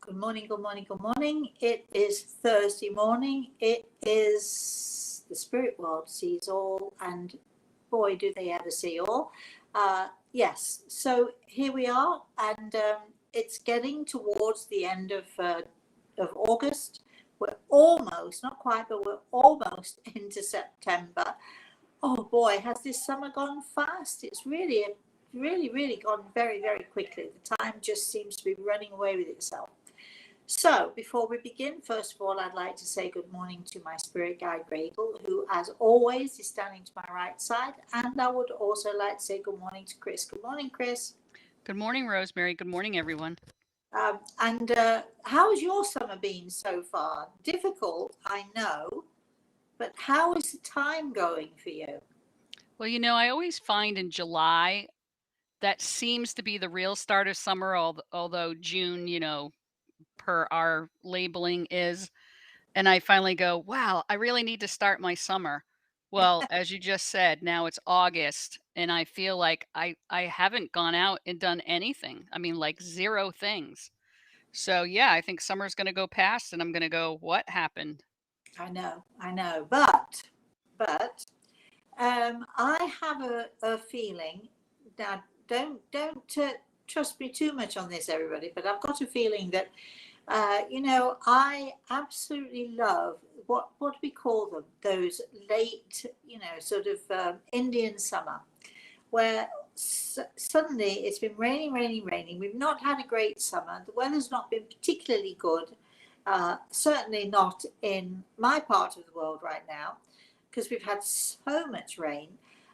Good morning, good morning, good morning. It is Thursday morning. It is the spirit world sees all, and boy, do they ever see all. Yes, so here we are, and it's getting towards the end of August. We're almost, not quite, but we're almost into September. Oh boy, has this summer gone fast? It's really gone very, very quickly. The time just seems to be running away with itself. So before we begin, first of all, I'd like to say good morning to my spirit guide, Gradle, who, as always, is standing to my right side. And I would also like to say good morning to Chris. Good morning, Chris. Good morning, Rosemary. Good morning, everyone. And how has your summer been so far? Difficult, I know, but how is the time going for you? Well, I always find in July that seems to be the real start of summer, although June, per our labeling is. And I finally go, wow, I really need to start my summer. Well, as you just said, now it's August, and I feel like I haven't gone out and done anything. I mean, like zero things. So yeah, I think summer's going to go past, and I'm going to go, what happened? I know, but I have a feeling. Now, don't trust me too much on this, everybody, but I've got a feeling that I absolutely love what we call them, those late, sort of Indian summer, where suddenly it's been raining. We've not had a great summer. The weather's not been particularly good. Certainly not in my part of the world right now, because we've had so much rain.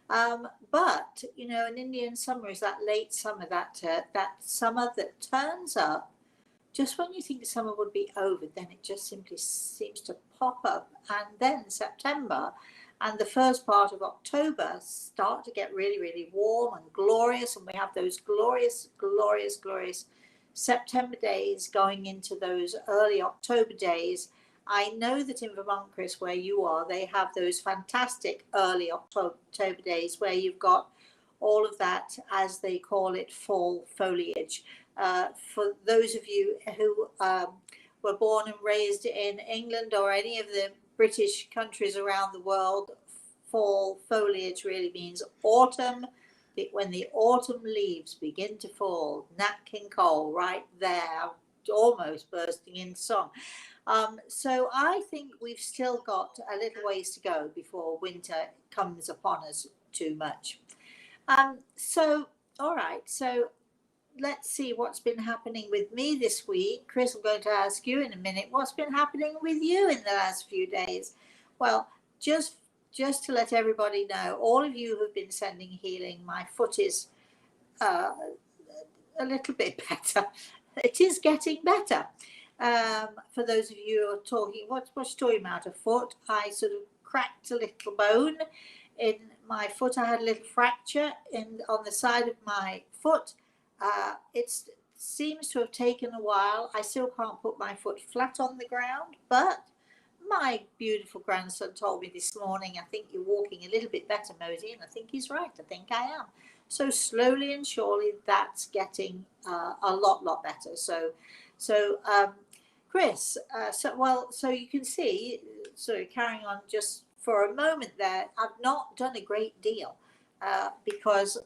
But an Indian summer is that late summer, that summer that turns up just when you think summer would be over. Then it just simply seems to pop up, and then September and the first part of October start to get really warm and glorious, and we have those glorious September days going into those early October days. I know that in Vermont, Chris, where you are, they have those fantastic early October days where you've got all of that, as they call it, fall foliage. For those of you who were born and raised in England or any of the British countries around the world, fall foliage really means autumn. When the autumn leaves begin to fall, Nat King Cole right there, almost bursting into song. So I think we've still got a little ways to go before winter comes upon us too much. So, all right. So let's see what's been happening with me this week. Chris, I'm going to ask you in a minute, what's been happening with you in the last few days? Well, just to let everybody know, all of you who've been sending healing, my foot is a little bit better. It is getting better. For those of you who are talking, what's talking about a foot? I sort of cracked a little bone in my foot. I had a little fracture on the side of my foot. It seems to have taken a while. I still can't put my foot flat on the ground, but my beautiful grandson told me this morning, I think you're walking a little bit better, Mosey, and I think he's right. I think I am. So slowly and surely that's getting a lot better. So Chris, so you can see, sort of carrying on just for a moment there, I've not done a great deal because,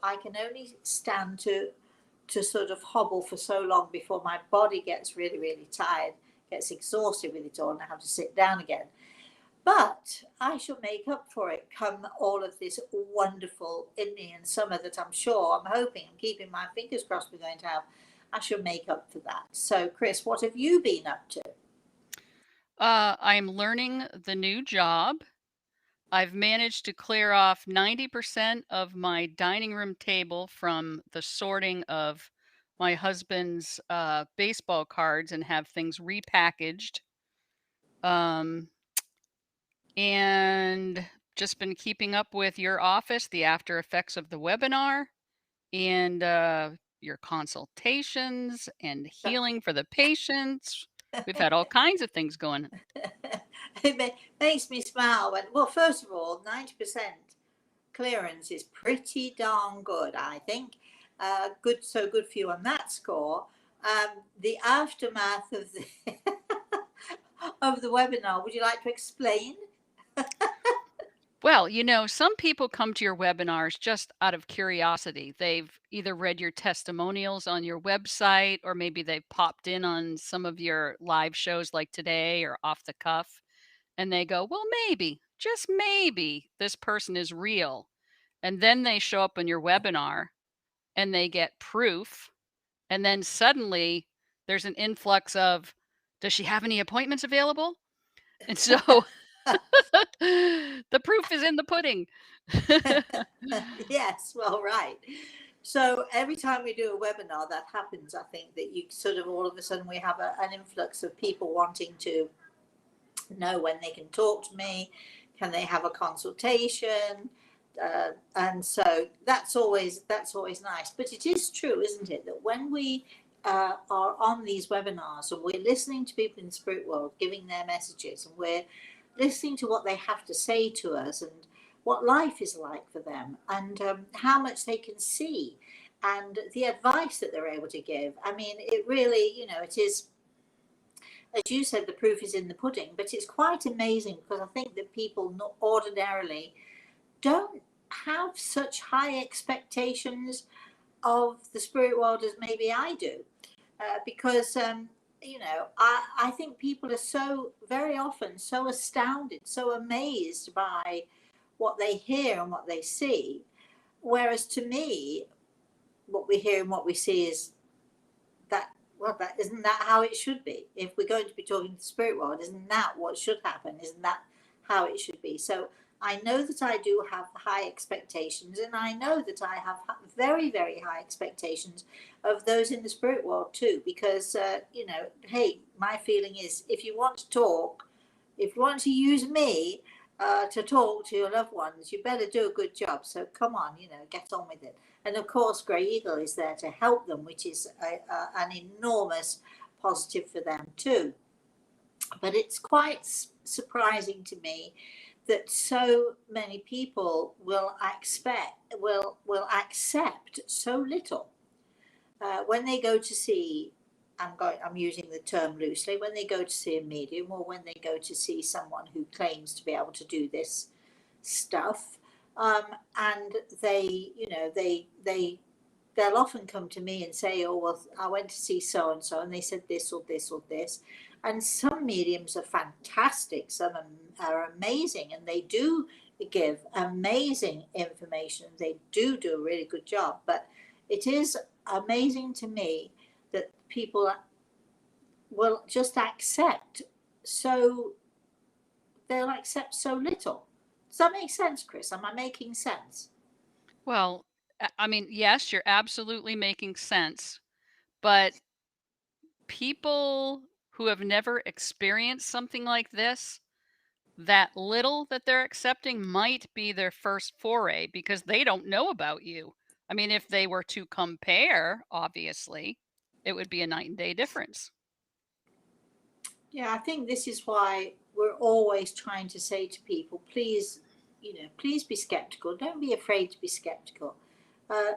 I can only stand to sort of hobble for so long before my body gets really tired, gets exhausted with it all, and I have to sit down again. But I shall make up for it come all of this wonderful Indian summer that I'm hoping, I'm keeping my fingers crossed we're going to have. I shall make up for that. So, Chris, what have you been up to? I'm learning the new job. I've managed to clear off 90% of my dining room table from the sorting of my husband's baseball cards and have things repackaged. And just been keeping up with your office, the after effects of the webinar, and your consultations and healing for the patients. We've had all kinds of things going. It makes me smile. Well, first of all, 90% clearance is pretty darn good, I think. Good for you on that score. the aftermath of the of the webinar. Would you like to explain? Well, some people come to your webinars just out of curiosity. They've either read your testimonials on your website, or maybe they've popped in on some of your live shows like today or off the cuff, and they go, well, maybe, just maybe, this person is real. And then they show up on your webinar and they get proof. And then suddenly there's an influx of, does she have any appointments available? And so the proof is in the pudding. Yes, well, right. So every time we do a webinar, that happens. I think that you sort of all of a sudden we have an influx of people wanting to know when they can talk to me, can they have a consultation, and so that's always nice. But it is true, isn't it, that when we are on these webinars and we're listening to people in the spirit world giving their messages, and we're listening to what they have to say to us, and what life is like for them, and how much they can see, and the advice that they're able to give. I mean, it really, it is, as you said, the proof is in the pudding. But it's quite amazing, because I think that people not ordinarily don't have such high expectations of the spirit world as maybe I do, because I think people are so very often so astounded, so amazed by what they hear and what they see, whereas to me, what we hear and what we see is that, well, that isn't that how it should be? If we're going to be talking to the spirit world, isn't that what should happen? Isn't that how it should be? So I know that I do have high expectations, and I know that I have very, very high expectations of those in the spirit world too, because hey, my feeling is, if you want to talk, if you want to use me to talk to your loved ones, you better do a good job. So come on, get on with it. And of course, Grey Eagle is there to help them, which is an enormous positive for them too. But it's quite surprising to me that so many people will accept so little when they go to see. I'm using the term loosely. When they go to see a medium, or when they go to see someone who claims to be able to do this stuff, and they'll often come to me and say, oh, well, I went to see so and so, and they said this or this or this. And some mediums are fantastic, some are amazing, and they do give amazing information. They do a really good job. But it is amazing to me that people will just accept so they'll accept so little. Does that make sense, Chris? Am I making sense? Well, I mean, yes, you're absolutely making sense, but people who have never experienced something like this, that little that they're accepting might be their first foray, because they don't know about you. I mean, if they were to compare, obviously, it would be a night and day difference. Yeah, I think this is why we're always trying to say to people, please, please be skeptical. Don't be afraid to be skeptical.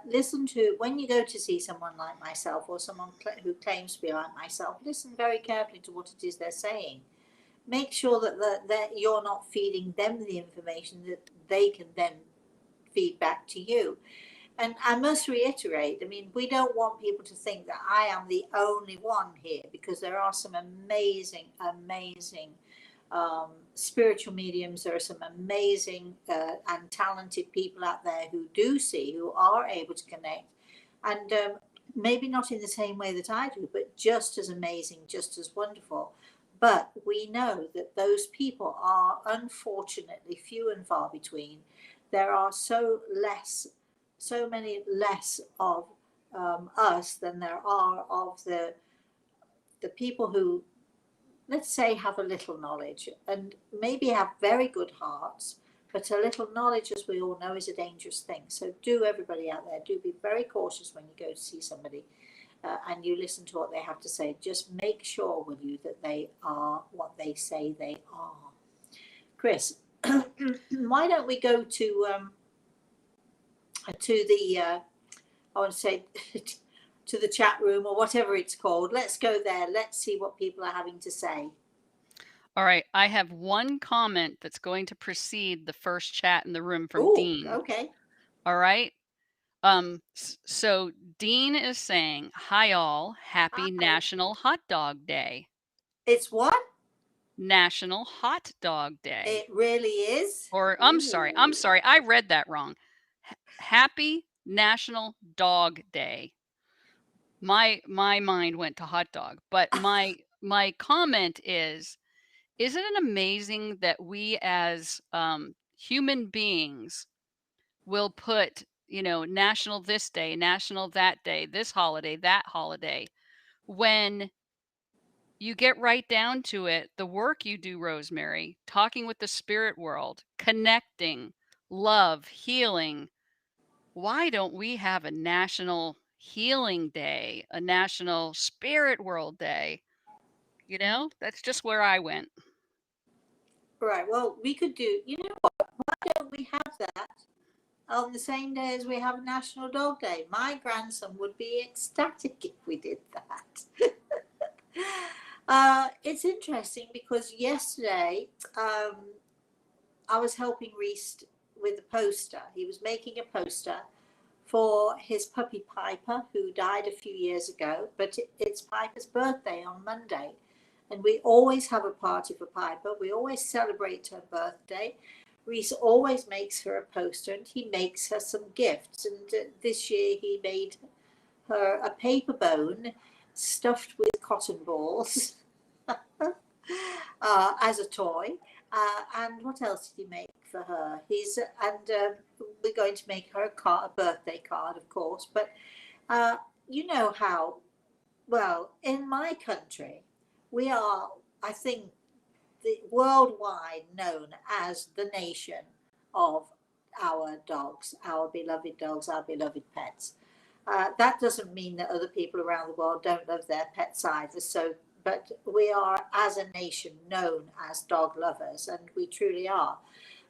Listen to, when you go to see someone like myself, or someone who claims to be like myself, listen very carefully to what it is they're saying. Make sure that you're not feeding them the information that they can then feed back to you. And I must reiterate, I mean, we don't want people to think that I am the only one here, because there are some amazing, amazing spiritual mediums. There are some amazing and talented people out there who do see, who are able to connect. And maybe not in the same way that I do, but just as amazing, just as wonderful. But we know that those people are unfortunately few and far between. There are so many less of us than there are of the people who, let's say, have a little knowledge, and maybe have very good hearts, but a little knowledge, as we all know, is a dangerous thing. So do, everybody out there, do be very cautious when you go to see somebody, and you listen to what they have to say. Just make sure, will you, that they are what they say they are. Chris, why don't we go to the I want to say to the chat room or whatever it's called. Let's go there. Let's see what people are having to say. All right, I have one comment that's going to precede the first chat in the room from Oh, Dean. okay. All right. So Dean is saying, "Hi all, happy Hi. National Hot Dog Day." It's what? National Hot Dog Day. It really is. Or I'm sorry, I read that wrong. Happy National Dog Day. My mind went to hot dog, but my comment is, isn't it amazing that we as human beings will put, national this day, national that day, this holiday, that holiday, when you get right down to it, the work you do, Rosemary, talking with the spirit world, connecting, love, healing. Why don't we have a national healing day, a national spirit world day? That's just where I went. Right. Well, we could do, you know what? Why don't we have that on the same day as we have National Dog Day? My grandson would be ecstatic if we did that. It's interesting because yesterday I was helping Reese with a poster. He was making a poster for his puppy Piper, who died a few years ago, but it's Piper's birthday on Monday. And we always have a party for Piper. We always celebrate her birthday. Reese always makes her a poster and he makes her some gifts. And this year he made her a paper bone stuffed with cotton balls as a toy. And what else did he make for her? We're going to make her a birthday card, of course. But you know how, well, in my country, we are, I think, worldwide known as the nation of our dogs, our beloved pets. That doesn't mean that other people around the world don't love their pets either. But we are, as a nation, known as dog lovers, and we truly are.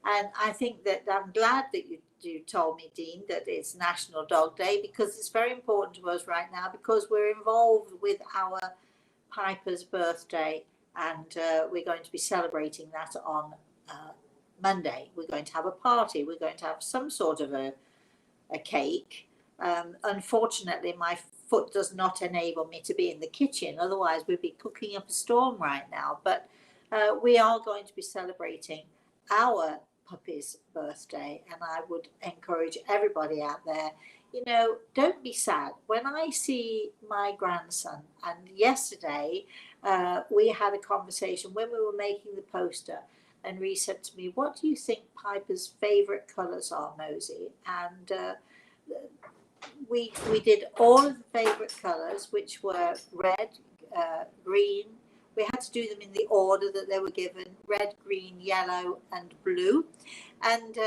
And I think that I'm glad that you told me, Dean, that it's National Dog Day, because it's very important to us right now, because we're involved with our Piper's birthday, and we're going to be celebrating that on Monday. We're going to have a party. We're going to have some sort of a cake. Unfortunately, my foot does not enable me to be in the kitchen. Otherwise, we'd be cooking up a storm right now. But we are going to be celebrating our puppy's birthday, and I would encourage everybody out there, don't be sad. When I see my grandson, and yesterday we had a conversation when we were making the poster, and Reese said to me, "What do you think Piper's favourite colours are, Mosey?" And we did all of the favourite colours, which were red, green. We had to do them in the order that they were given: red, green, yellow, and blue. And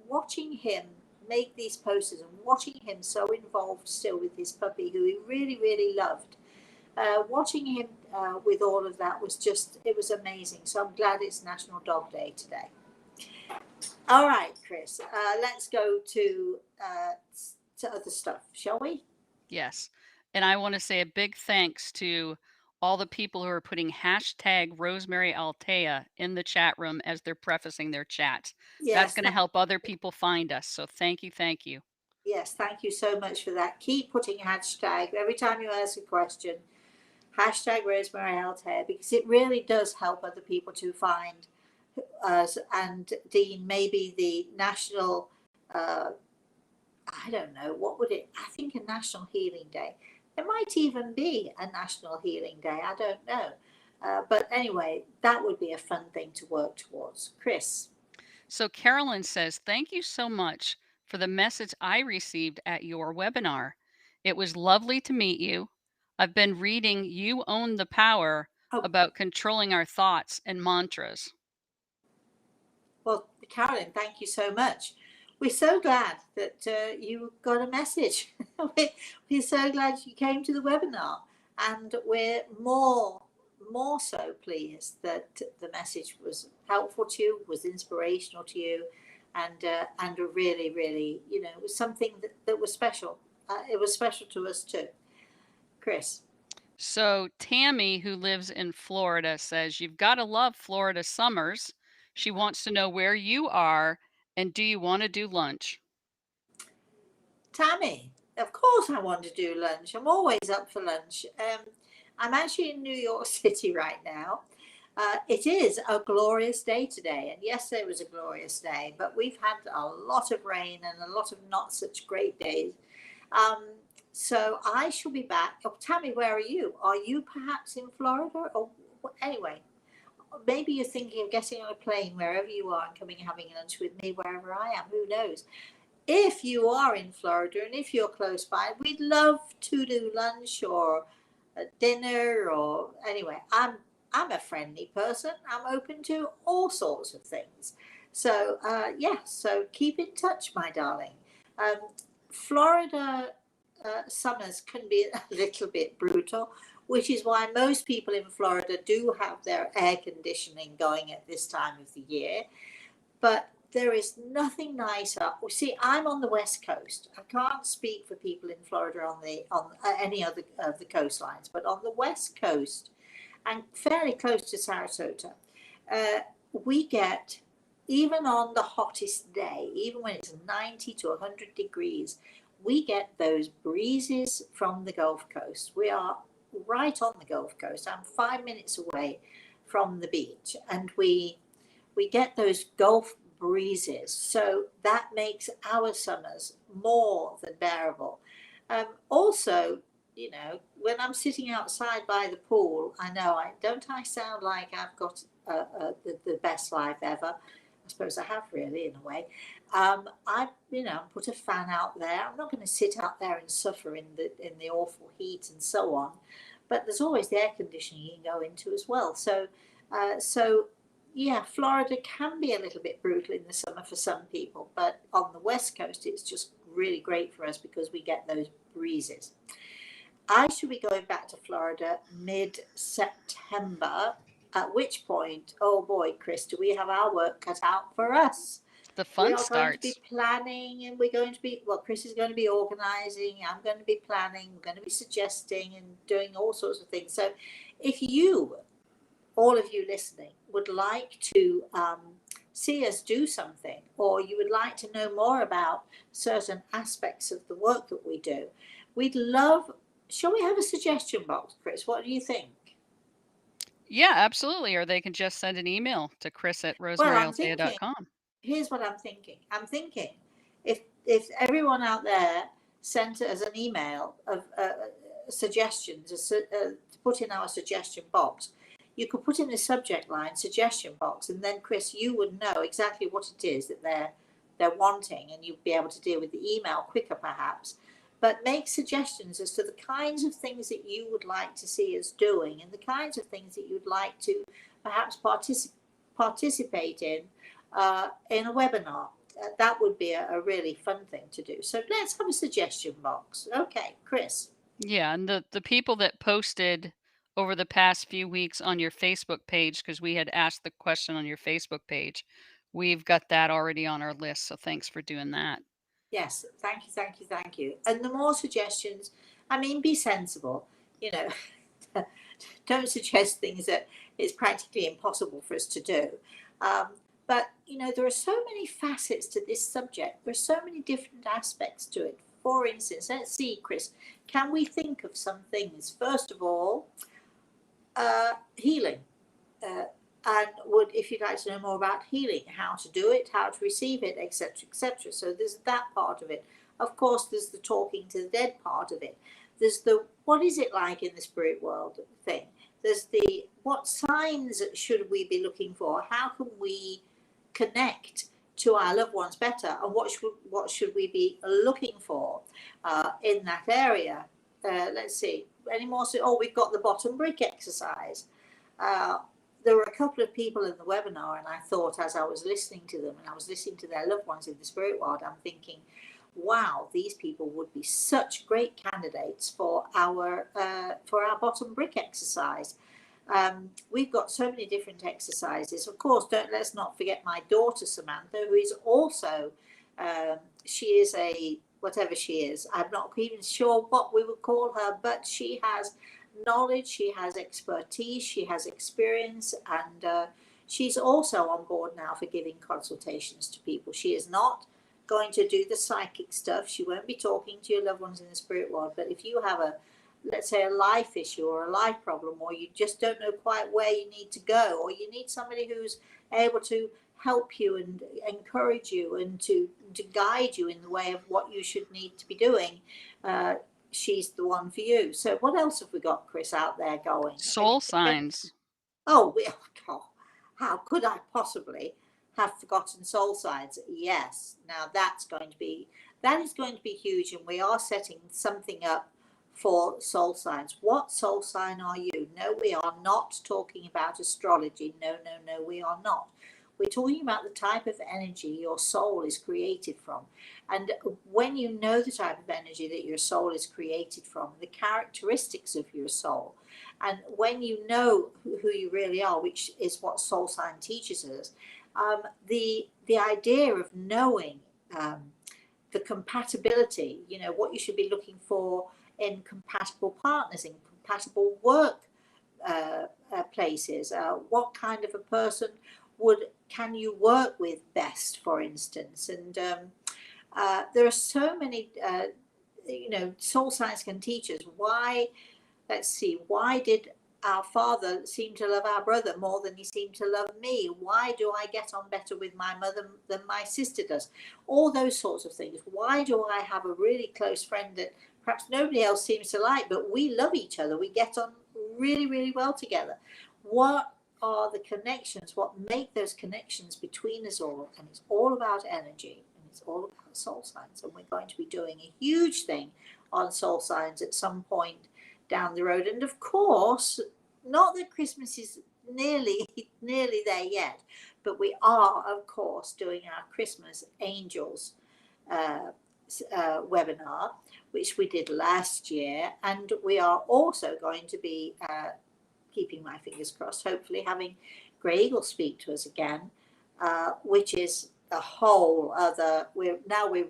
watching him make these posters and watching him so involved still with his puppy, who he really, really loved, watching him with all of that it was amazing. So I'm glad it's National Dog Day today. All right, Chris, let's go to other stuff, shall we? Yes. And I want to say a big thanks to all the people who are putting hashtag Rosemary Altea in the chat room as they're prefacing their chats. That's Yes, going to help other people find us. So thank you. Thank you. yes, thank you so much for that. Keep putting hashtag every time you ask a question, hashtag Rosemary Altea, because it really does help other people to find us. And Dean, maybe the national, I don't know, what would it, I think a National Healing Day. There might even be a National Healing Day, I don't know. But anyway, that would be a fun thing to work towards. Chris. So Carolyn says, thank you so much for the message I received at your webinar. It was lovely to meet you. I've been reading You Own the Power about controlling our thoughts and mantras. Well, Carolyn, thank you so much. We're so glad that you got a message. We're so glad you came to the webinar, and we're more so pleased that the message was helpful to you, was inspirational to you, and really, really, it was something that was special. it was special to us too. Chris. So Tammy, who lives in Florida, says, "You've got to love Florida summers." She wants to know where you are and do you want to do lunch? Tammy, of course I want to do lunch. I'm always up for lunch. I'm actually in New York City right now. It is a glorious day today, and yesterday was a glorious day, but we've had a lot of rain and a lot of not such great days. So I shall be back. Oh, Tammy, where are you? Are you perhaps in Florida? Or anyway, maybe you're thinking of getting on a plane wherever you are and coming and having lunch with me wherever I am. Who knows? If you are in Florida and if you're close by, we'd love to do lunch or a dinner or anyway. I'm a friendly person. I'm open to all sorts of things. So yeah, so keep in touch, my darling. Florida summers can be a little bit brutal, which is why most people in Florida do have their air conditioning going at this time of the year. But there is nothing nicer. See, I'm on the West Coast. I can't speak for people in Florida on any other of the coastlines, but on the West Coast and fairly close to Sarasota, we get, even on the hottest day, even when it's 90 to 100 degrees, we get those breezes from the Gulf Coast. We are right on the Gulf Coast. I'm 5 minutes away from the beach, and we get those Gulf breezes. So that makes our summers more than bearable. Also, you know, when I'm sitting outside by the pool, I know I sound like I've got the best life ever. I suppose I have, really, in a way. I, put a fan out there. I'm not going to sit out there and suffer in the awful heat and so on. But there's always the air conditioning you can go into as well. So yeah, Florida can be a little bit brutal in the summer for some people, but on the West Coast, it's just really great for us because we get those breezes. I should be going back to Florida mid-September, at which point, oh boy, Chris, do we have our work cut out for us? The We fun are going to be starts. planning, and we're going to be, well, Chris is going to be organizing, I'm going to be planning, we're going to be suggesting and doing all sorts of things. So if you, all of you listening, would like to see us do something, or you would like to know more about certain aspects of the work that we do, we'd love, shall we have a suggestion box, Chris? What do you think? Yeah, absolutely. Or they can just send an email to Well, I'm thinking, chris@rosemaryaltea.com. here's what I'm thinking. I'm thinking if everyone out there sent us an email of suggestions to put in our suggestion box, you could put in the subject line suggestion box, and then Chris, you would know exactly what it is that they're wanting, and you'd be able to deal with the email quicker perhaps. But make suggestions as to the kinds of things that you would like to see us doing, and the kinds of things that you'd like to perhaps participate in a webinar. That would be a really fun thing to do. So let's have a suggestion box. Okay, Chris. Yeah, and the people that posted over the past few weeks on your Facebook page, because we had asked the question on your Facebook page, we've got that already on our list. So thanks for doing that. Yes, thank you, thank you, thank you. And the more suggestions, I mean, be sensible. You know, don't suggest things that it's practically impossible for us to do. But you know, there are so many facets to this subject. There are so many different aspects to it. For instance, let's see, Chris, can we think of some things? First of all, healing. And would, if you'd like to know more about healing, how to do it, how to receive it, etc., etc. So there's that part of it. Of course, there's the talking to the dead part of it. There's the what is it like in the spirit world thing. There's the what signs should we be looking for? How can we connect to our loved ones better? And what should we be looking for in that area? Let's see. Any more? Oh, we've got the bottom brick exercise. There were a couple of people in the webinar, and I thought, as I was listening to them and I was listening to their loved ones in the spirit world, I'm thinking, wow, these people would be such great candidates for our bottom brick exercise. We've got so many different exercises. Of course, let's not forget my daughter Samantha, who is also She is a, whatever she is, I'm not even sure what we would call her, but she has knowledge, she has expertise, she has experience, and she's also on board now for giving consultations to people. She is not going to do the psychic stuff. She won't be talking to your loved ones in the spirit world. But if you have a, let's say, a life issue or a life problem, or you just don't know quite where you need to go, or you need somebody who's able to help you and encourage you and to guide you in the way of what you should need to be doing, she's the one for you. So what else have we got, Chris, out there going? Soul signs. Oh, oh, how could I possibly have forgotten soul signs? Yes. Now that is going to be huge, and we are setting something up for soul signs. What soul sign are you? No, we are not talking about astrology. No, we are not. We're talking about the type of energy your soul is created from. And when you know the type of energy that your soul is created from, the characteristics of your soul, and when you know who you really are, which is what soul sign teaches us, the idea of knowing the compatibility, what you should be looking for in compatible partners, in compatible work places, what kind of a person can you work with best, for instance. And there are so many, soul science can teach us why. Let's see, why did our father seem to love our brother more than he seemed to love me? Why do I get on better with my mother than my sister does? All those sorts of things. Why do I have a really close friend that perhaps nobody else seems to like, but we love each other? We get on really, really well together. What are the connections? What make those connections between us all? And it's all about energy, and it's all about soul signs. And we're going to be doing a huge thing on soul signs at some point down the road. And of course, not that Christmas is nearly there yet, but we are, of course, doing our Christmas Angels webinar, which we did last year, and we are also going to be keeping my fingers crossed, hopefully having Grey Eagle speak to us again, which is a whole other, we're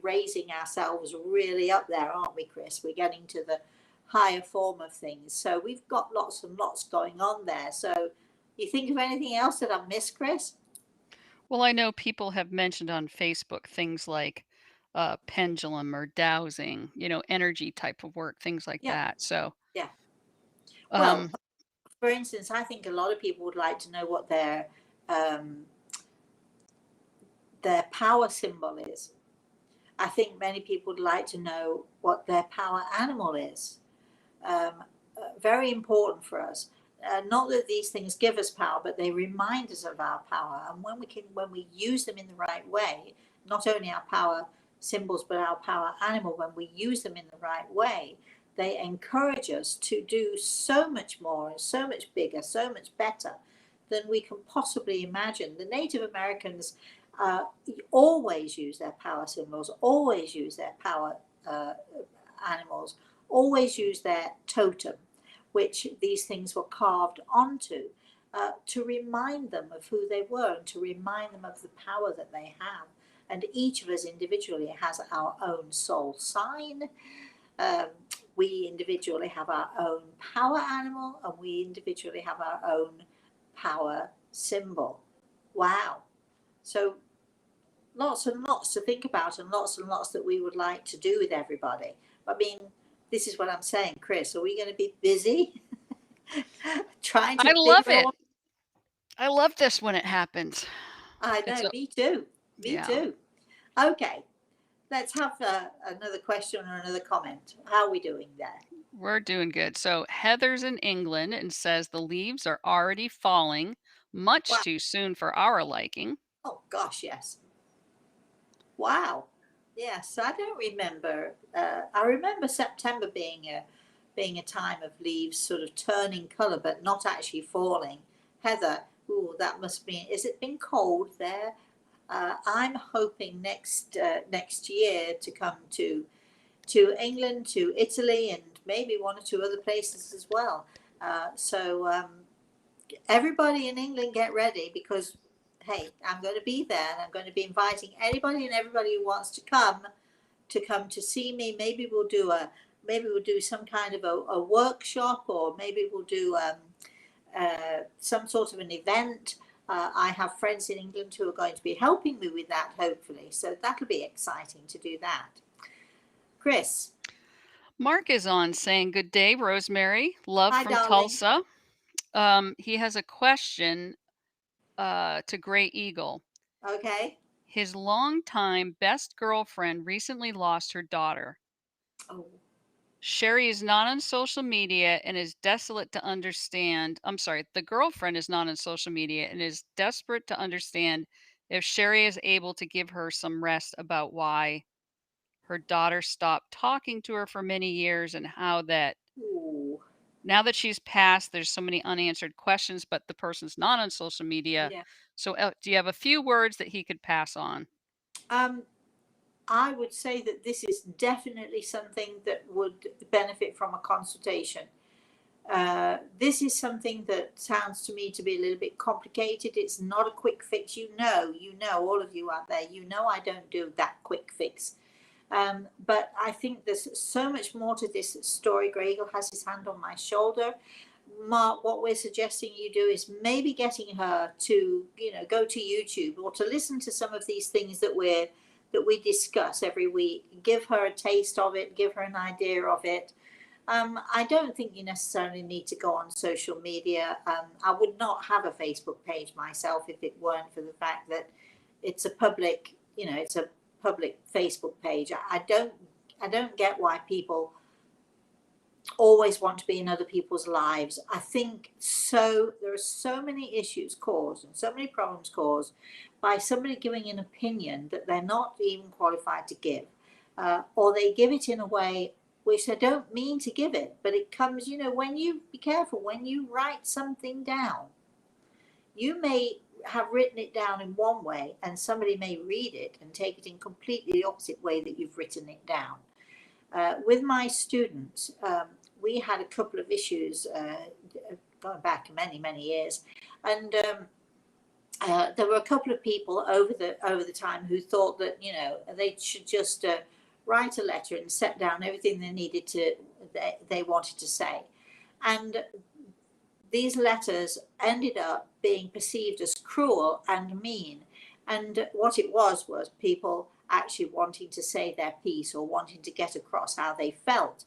raising ourselves really up there, aren't we, Chris? We're getting to the higher form of things. So we've got lots and lots going on there. So you think of anything else that I've missed, Chris? Well, I know people have mentioned on Facebook things like pendulum or dowsing, energy type of work, things like Yeah. that. So, Yeah. Well, for instance, I think a lot of people would like to know what their power symbol is. I think many people would like to know what their power animal is. Very important for us. Not that these things give us power, but they remind us of our power. And when we use them in the right way, not only our power symbols, but our power animal, when we use them in the right way, they encourage us to do so much more and so much bigger, so much better than we can possibly imagine. The Native Americans always use their power symbols, always use their power animals, always use their totem, which these things were carved onto, to remind them of who they were and to remind them of the power that they have. And each of us individually has our own soul sign. We individually have our own power animal, and we individually have our own power symbol. Wow. So lots and lots to think about, and lots that we would like to do with everybody. I mean, this is what I'm saying, Chris. Are we going to be busy trying to I love figure it. out? I love this when it happens. I know, me too. Me too. Okay, let's have another question or another comment. How are we doing there? We're doing good. So Heather's in England and says the leaves are already falling, much Wow. too soon for our liking. Oh gosh, yes. Wow. Yes, I don't remember. I remember September being a time of leaves sort of turning colour, but not actually falling. Heather, ooh, that must be. Is it been cold there? I'm hoping next year to come to England, to Italy, and maybe one or two other places as well. So everybody in England, get ready, because hey, I'm going to be there, and I'm going to be inviting anybody and everybody who wants to come to see me. Maybe we'll do some kind of a workshop, or maybe we'll do some sort of an event. I have friends in England who are going to be helping me with that, hopefully. So that'll be exciting to do that. Chris. Mark is on saying, "Good day, Rosemary. Love Hi, from darling. Tulsa." He has a question to Gray Eagle. Okay. His longtime best girlfriend recently lost her daughter. Oh. Sherry is not on social media and is desolate to understand. I'm sorry, the girlfriend is not on social media and is desperate to understand if Sherry is able to give her some rest about why her daughter stopped talking to her for many years, and how that Ooh. now that she's passed, there's so many unanswered questions, but the person's not on social media. Yeah. So, do you have a few words that he could pass on? I would say that this is definitely something that would benefit from a consultation. This is something that sounds to me to be a little bit complicated. It's not a quick fix. All of you out there, I don't do that quick fix. But I think there's so much more to this story. Gregor has his hand on my shoulder. Mark, what we're suggesting you do is maybe getting her to, go to YouTube, or to listen to some of these things that we discuss every week. Give her a taste of it, give her an idea of it. I don't think you necessarily need to go on social media. I would not have a Facebook page myself if it weren't for the fact that it's a public, Facebook page. I don't get why people always want to be in other people's lives. I think there are so many issues caused and so many problems caused by somebody giving an opinion that they're not even qualified to give, or they give it in a way which they don't mean to give it, but it comes, be careful, when you write something down, you may have written it down in one way and somebody may read it and take it in completely the opposite way that you've written it down. With my students, we had a couple of issues going back many, many years, and there were a couple of people over the time who thought that they should just write a letter and set down everything they wanted to say, and these letters ended up being perceived as cruel and mean. And what it was people actually wanting to say their piece or wanting to get across how they felt.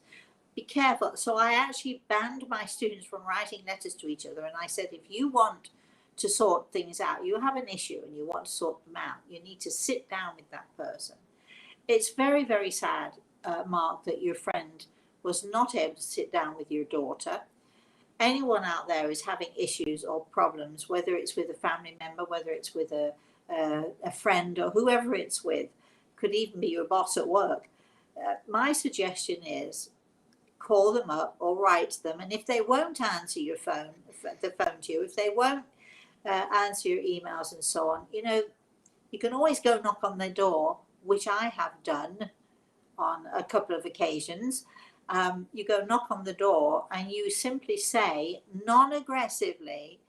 Be careful. So I actually banned my students from writing letters to each other. And I said, if you want to sort things out, you have an issue and you want to sort them out, you need to sit down with that person. It's very, very sad, Mark, that your friend was not able to sit down with your daughter. Anyone out there is having issues or problems, whether it's with a family member, whether it's with a friend, or whoever it's with, could even be your boss at work. My suggestion is call them up or write them. And if they won't answer the phone to you, if they won't answer your emails and so on, you can always go knock on their door, which I have done on a couple of occasions. You go knock on the door and you simply say, non-aggressively,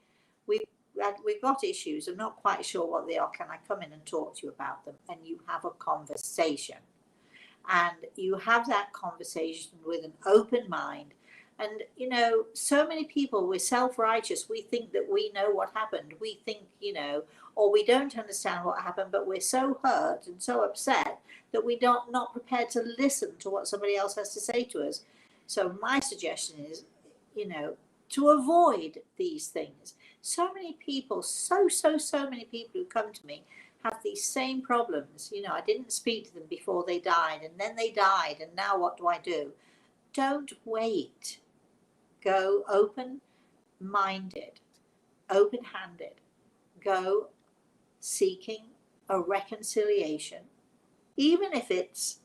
we've got issues, I'm not quite sure what they are, can I come in and talk to you about them? And you have a conversation, and you have that conversation with an open mind. And so many people, we're self-righteous, we think that we know what happened, we think, or we don't understand what happened, but we're so hurt and so upset that we don't not prepared to listen to what somebody else has to say to us. So my suggestion is, to avoid these things. So many people, so many people who come to me have these same problems. I didn't speak to them before they died, and then they died, and now what do I do? Don't wait. Go open-minded, open-handed. Go seeking a reconciliation, even if it's,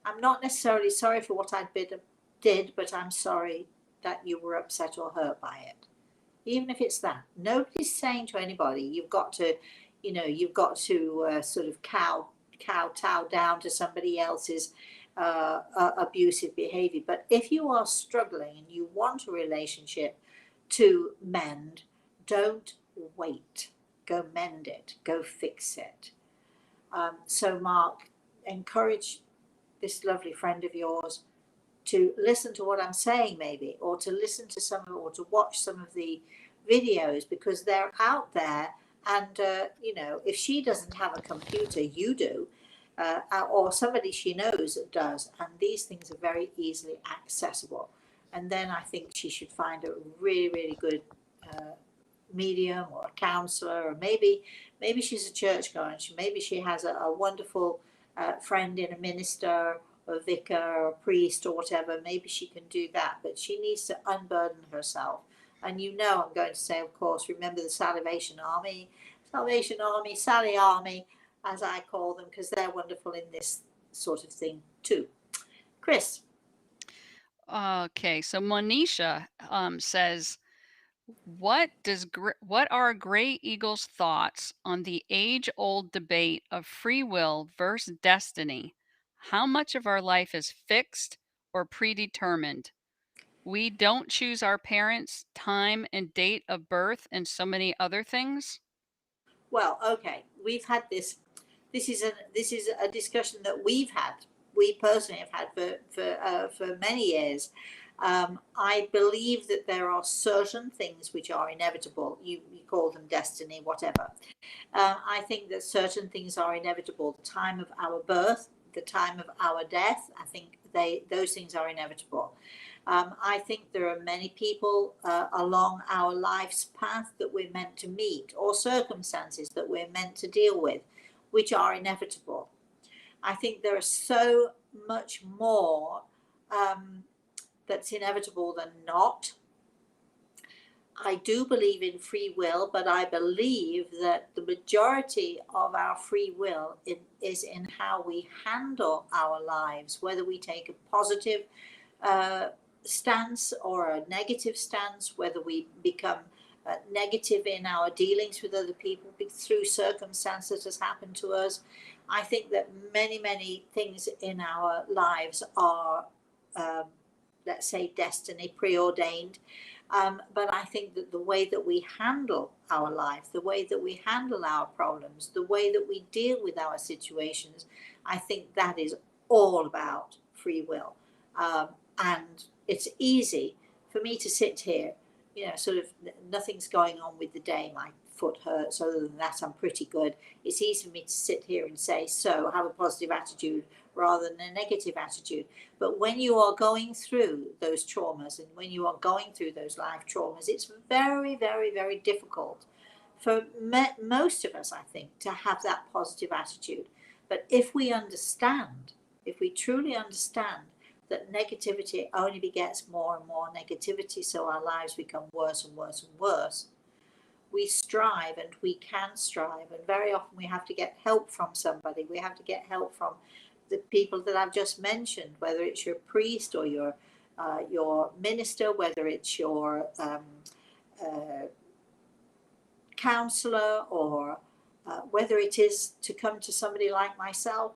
I'm not necessarily sorry for what I did, but I'm sorry that you were upset or hurt by it. Even if it's that. Nobody's saying to anybody, you've got to sort of kowtow down to somebody else's abusive behavior. But if you are struggling and you want a relationship to mend, don't wait. go mend it, go fix it. So Mark, encourage this lovely friend of yours to listen to what I'm saying, maybe, or to listen to some, or to watch some of the videos, because they're out there. And if she doesn't have a computer, you do, or somebody she knows that does, and these things are very easily accessible. And then I think she should find a really, really good medium or a counselor, or maybe she's a churchgoer, and maybe she has a wonderful friend in a minister, a vicar, or a priest, or whatever. Maybe she can do that, but she needs to unburden herself. And I'm going to say, of course, remember the Salvation Army, Sally Army, as I call them, because they're wonderful in this sort of thing too. Chris. Okay, so Monisha says, what are Gray Eagle's thoughts on the age-old debate of free will versus destiny? How much of our life is fixed or predetermined? We don't choose our parents, time and date of birth, and so many other things. Well, okay, we've had this. This is a discussion that we personally have had for many years. I believe that there are certain things which are inevitable. You call them destiny, whatever. I think that certain things are inevitable. The time of our birth, the time of our death, I think those things are inevitable. I think there are many people along our life's path that we're meant to meet, or circumstances that we're meant to deal with, which are inevitable. I think there is so much more that's inevitable than not. I do believe in free will, but I believe that the majority of our free will is in how we handle our lives, whether we take a positive stance or a negative stance, whether we become negative in our dealings with other people through circumstances that has happened to us. I think that many, many things in our lives are, let's say, destiny, preordained. But I think that the way that we handle our life, the way that we handle our problems, the way that we deal with our situations, I think that is all about free will. And it's easy for me to sit here, sort of nothing's going on with the day. My foot hurts. Other than that, I'm pretty good. It's easy for me to sit here and say, so have a positive attitude rather than a negative attitude. But when you are going through those traumas, and when you are going through those life traumas, it's very, very, very difficult for most of us, I think, to have that positive attitude. But if we truly understand that negativity only begets more and more negativity, so our lives become worse and worse and worse, we strive, and we can strive. And very often we have to get help from somebody. We have to get help from the people that I've just mentioned, whether it's your priest or your minister, whether it's your counselor, or whether it is to come to somebody like myself.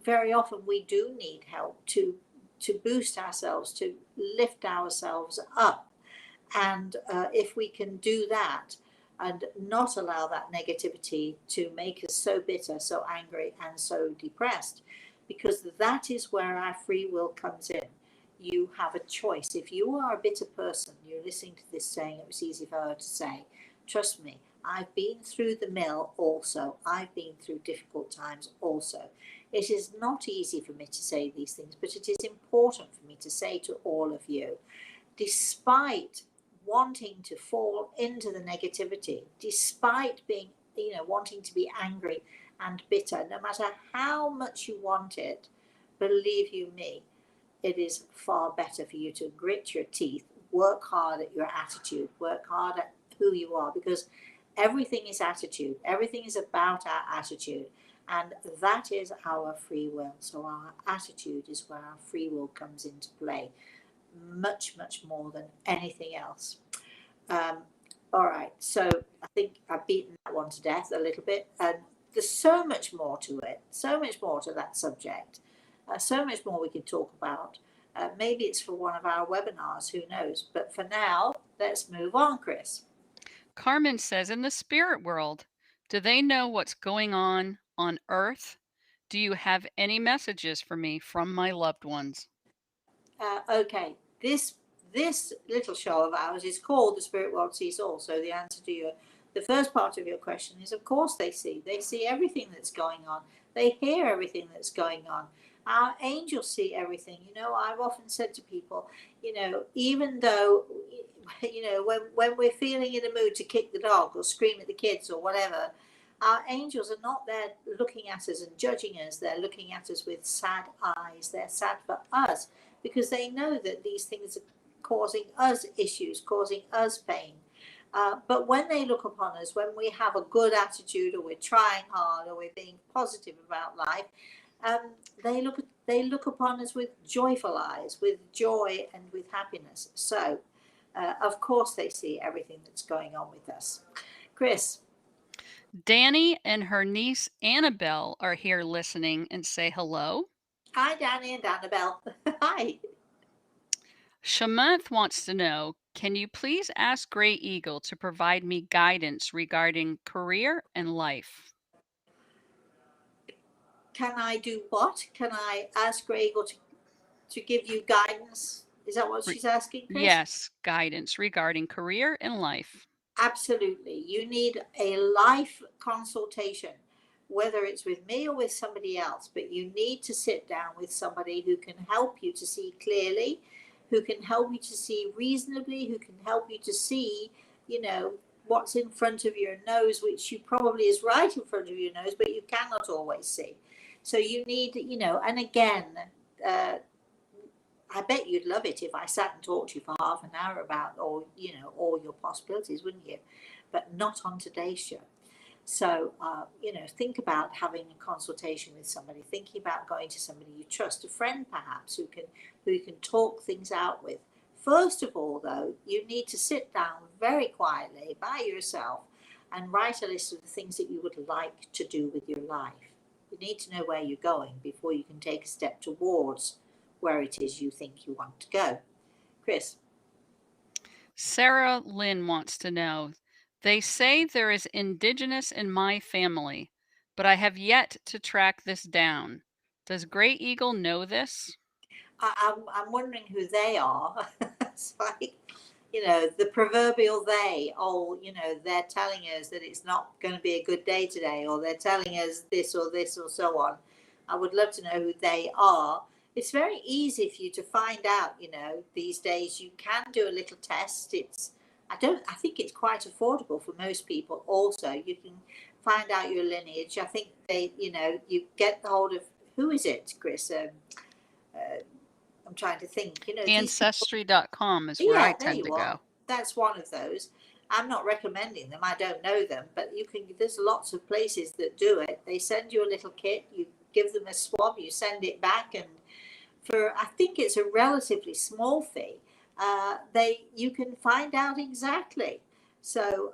Very often we do need help to boost ourselves, to lift ourselves up. And if we can do that and not allow that negativity to make us so bitter, so angry, and so depressed, because that is where our free will comes in. You have a choice. If you are a bitter person, you're listening to this saying, it was easy for her to say, trust me, I've been through the mill also. I've been through difficult times also. It is not easy for me to say these things, but it is important for me to say to all of you, despite wanting to fall into the negativity, despite being, wanting to be angry and bitter, no matter how much you want it, believe you me, it is far better for you to grit your teeth, work hard at your attitude, work hard at who you are, because everything is attitude. Everything is about our attitude. And that is our free will. So our attitude is where our free will comes into play, much, much more than anything else. All right, so I think I've beaten that one to death a little bit. And there's so much more to it, so much more to that subject, so much more we could talk about. Maybe it's for one of our webinars, who knows? But for now, let's move on, Chris. Carmen says, in the spirit world, do they know what's going on Earth? Do you have any messages for me from my loved ones? Okay, this little show of ours is called The Spirit World Sees All. So the answer to the first part of your question is, of course they see. They see everything that's going on. They hear everything that's going on. Our angels see everything. I've often said to people, even though, when we're feeling in the mood to kick the dog or scream at the kids or whatever, our angels are not there looking at us and judging us. They're looking at us with sad eyes. They're sad for us because they know that these things are causing us issues, causing us pain. But when they look upon us, when we have a good attitude, or we're trying hard, or we're being positive about life, um, they look upon us with joyful eyes, with joy and with happiness. So, of course, they see everything that's going on with us. Chris, Danny and her niece Annabelle are here listening and say hello. hi, Danny and Annabelle. Hi. Shamanth wants to know, can you please ask Gray Eagle to provide me guidance regarding career and life? Can I do what? Can I ask Gregor to give you guidance? Is that what Re- she's asking, Chris? yes, guidance regarding career and life. Absolutely. You need a life consultation, whether it's with me or with somebody else, but you need to sit down with somebody who can help you to see clearly, who can help you to see reasonably, who can help you to see, what's in front of your nose, which you probably is right in front of your nose, but you cannot always see. So you need, and again, uh, I bet you'd love it if I sat and talked to you for half an hour about all your possibilities, wouldn't you? But not on today's show. So, think about having a consultation with somebody, thinking about going to somebody you trust, a friend perhaps, who you can talk things out with. First of all, though, you need to sit down very quietly by yourself and write a list of the things that you would like to do with your life. You need to know where you're going before you can take a step towards where it is you think you want to go. Chris. Sarah Lynn wants to know, they say there is indigenous in my family, but I have yet to track this down. Does Gray Eagle know this? I'm wondering who they are. It's like, the proverbial they. Oh, they're telling us that it's not going to be a good day today, or they're telling us this or so on. I would love to know who they are. It's very easy for you to find out, these days you can do a little test. I think it's quite affordable for most people also. You can find out your lineage. I think you get the hold of, who is it, Chris? Uh, I'm trying to think. These people. Ancestry.com is where I Yeah, there tend to you are. go. That's one of those. I'm not recommending them. I don't know them, but you can. There's lots of places that do it. They send you a little kit. You give them a swab. You send it back, and for I think it's a relatively small fee. You can find out exactly. So